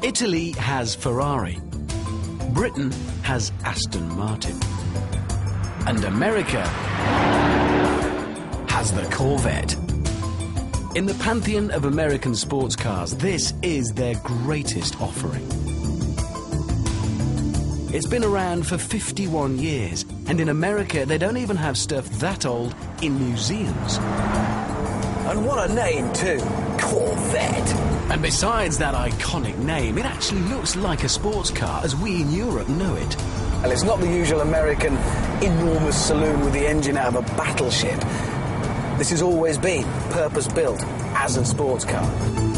Italy has Ferrari. Britain has Aston Martin. And America has the Corvette. In the pantheon of American sports cars, this is their greatest offering. It's been around for 51 years, and in America they don't even have stuff that old in museums. And what a name too, Corvette. And besides that iconic name, it actually looks like a sports car as we in Europe know it. And it's not the usual American enormous saloon with the engine out of a battleship. This has always been purpose-built as a sports car.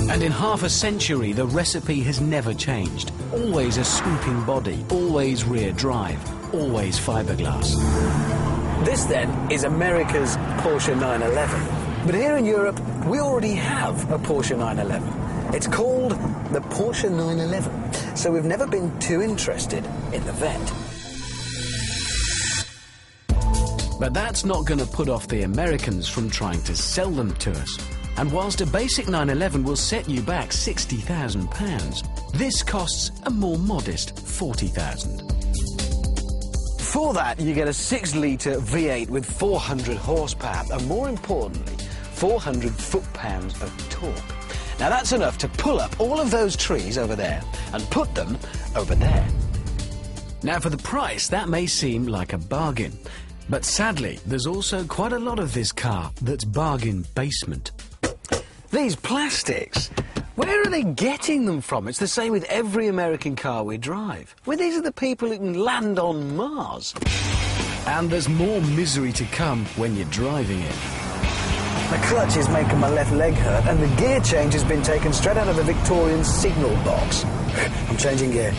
And in half a century, the recipe has never changed. Always a swooping body, always rear drive, always fiberglass. This, then, is America's Porsche 911. But here in Europe, we already have a Porsche 911. It's called the Porsche 911, so we've never been too interested in the Vette. But that's not going to put off the Americans from trying to sell them to us. And whilst a basic 911 will set you back £60,000, this costs a more modest £40,000. For that, you get a 6-litre V8 with 400 horsepower, and more importantly, 400 foot-pounds of torque. Now that's enough to pull up all of those trees over there and put them over there. Now for the price, that may seem like a bargain. But sadly, there's also quite a lot of this car that's bargain basement. These plastics, where are they getting them from? It's the same with every American car we drive. Well, these are the people who can land on Mars. And there's more misery to come when you're driving it. The clutch is making my left leg hurt, and the gear change has been taken straight out of the Victorian signal box. I'm changing gear.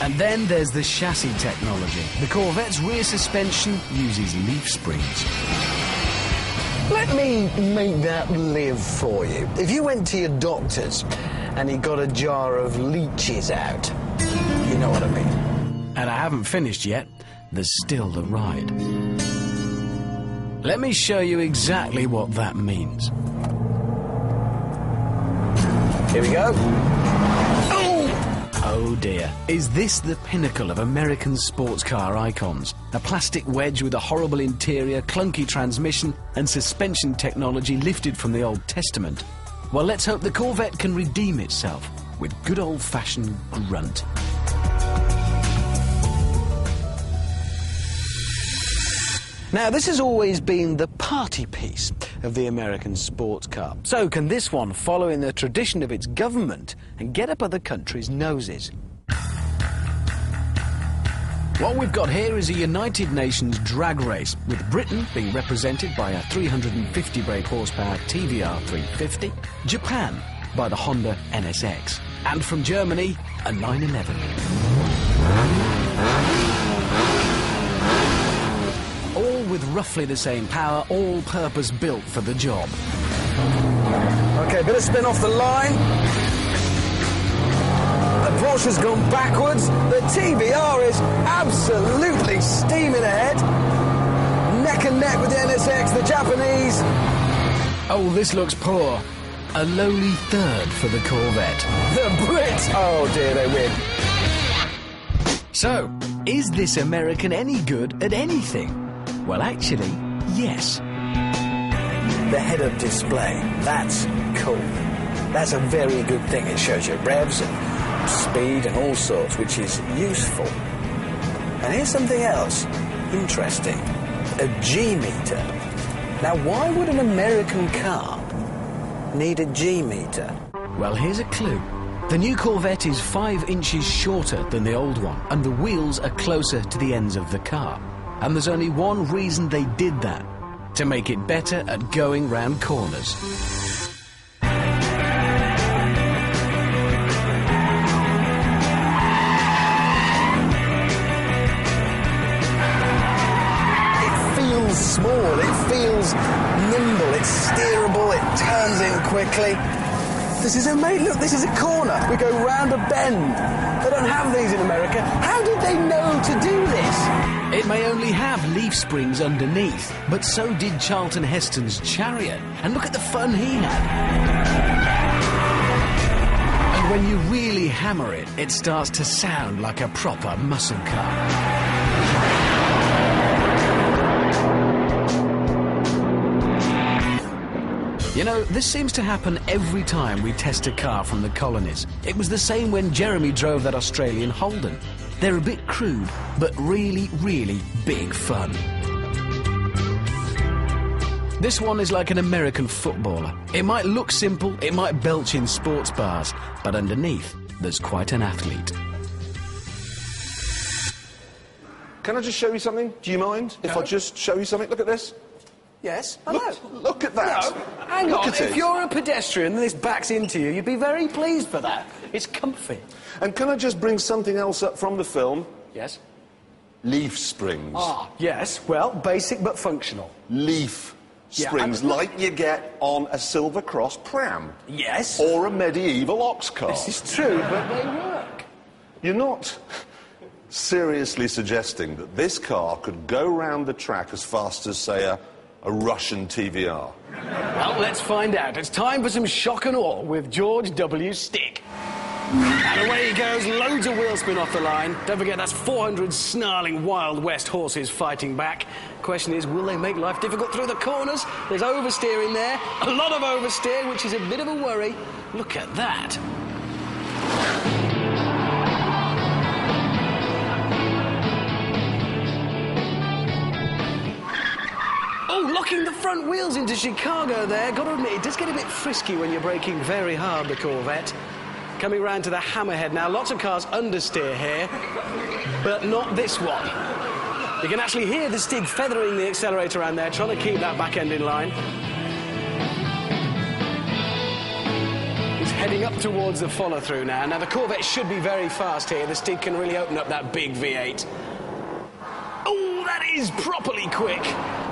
And then there's the chassis technology. The Corvette's rear suspension uses leaf springs. Let me make that live for you. If you went to your doctor's and he got a jar of leeches out, you know what I mean. And I haven't finished yet. There's still the ride. Let me show you exactly what that means. Here we go. Oh dear. Is this the pinnacle of American sports car icons? A plastic wedge with a horrible interior, clunky transmission and suspension technology lifted from the Old Testament? Well, let's hope the Corvette can redeem itself with good old-fashioned grunt. Now, this has always been the party piece of the American sports car. So can this one follow in the tradition of its government and get up other countries' noses? What we've got here is a United Nations drag race, with Britain being represented by a 350 brake horsepower TVR 350, Japan by the Honda NSX, and from Germany, a 911. All with roughly the same power, all purpose built for the job. OK, bit of spin off the line. The Porsche's gone backwards. The TBR is absolutely steaming ahead. Neck and neck with the NSX, the Japanese. Oh, this looks poor. A lowly third for the Corvette. The Brits, oh dear, they win. So, is this American any good at anything? Well, actually, yes. The head-up display, that's cool. That's a very good thing. It shows you revs and speed and all sorts, which is useful. And here's something else interesting. A G-meter. Now, why would an American car need a G-meter? Well, here's a clue. The new Corvette is 5 inches shorter than the old one, and the wheels are closer to the ends of the car. And there's only one reason they did that: to make it better at going round corners. It feels small, it feels nimble, it's steerable, it turns in quickly. This is amazing. Look, this is a corner. We go round a bend. They don't have these in America. How did they know to do this? It may only have leaf springs underneath, but so did Charlton Heston's Chariot. And look at the fun he had. when you really hammer it, it starts to sound like a proper muscle car. You know, this seems to happen every time we test a car from the colonies. It was the same when Jeremy drove that Australian Holden. They're a bit crude, but really, really big fun. This one is like an American footballer. It might look simple, it might belch in sports bars, but underneath, there's quite an athlete. Can I just show you something? Do you mind if I just show you something? Look at this. Yes? Look at that. No, hang Look on. at If it. you're a pedestrian and this backs into you, you'd be very pleased for that. It's comfy. And can I just bring something else up from the film? Yes? Leaf springs. Ah, yes. Well, basic but functional. Leaf Yeah, springs, and- like you get on a Silver Cross pram. Yes. Or a medieval ox cart. This is true, but they work. You're not seriously suggesting that this car could go round the track as fast as, say, a Russian TVR? Well, let's find out. It's time for some shock and awe with George W. Stick. And away he goes, loads of wheel spin off the line. Don't forget, that's 400 snarling Wild West horses fighting back. Question is, will they make life difficult through the corners? There's oversteer in there, a lot of oversteer, which is a bit of a worry. Look at that. Oh, locking the front wheels into Chicago there. Got to admit, it does get a bit frisky when you're braking very hard, the Corvette. Coming round to the hammerhead now. Lots of cars understeer here, but not this one. You can actually hear the Stig feathering the accelerator around there, trying to keep that back end in line. He's heading up towards the follow-through now. Now, the Corvette should be very fast here. The Stig can really open up that big V8. Oh, that is properly quick.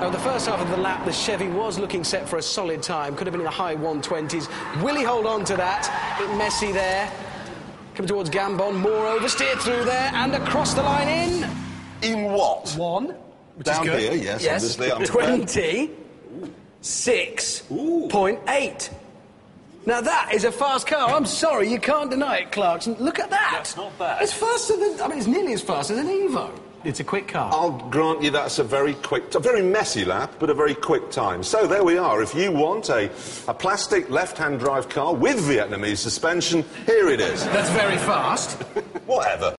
Now, the first half of the lap, the Chevy was looking set for a solid time. Could have been in the high 120s. Will he hold on to that? A bit messy there. Coming towards Gambon. More oversteer through there and across the line in. In what? One. Which Down is good. here, yes, obviously. I'm 26.8. Now that is a fast car. I'm sorry, you can't deny it, Clarkson. Look at that. That's not bad. It's faster than... I mean, it's nearly as fast as an Evo. It's a quick car. I'll grant you that's a very quick, a very messy lap, but a very quick time. So there we are. If you want a plastic left-hand drive car with Vietnamese suspension, here it is. That's very fast. Whatever.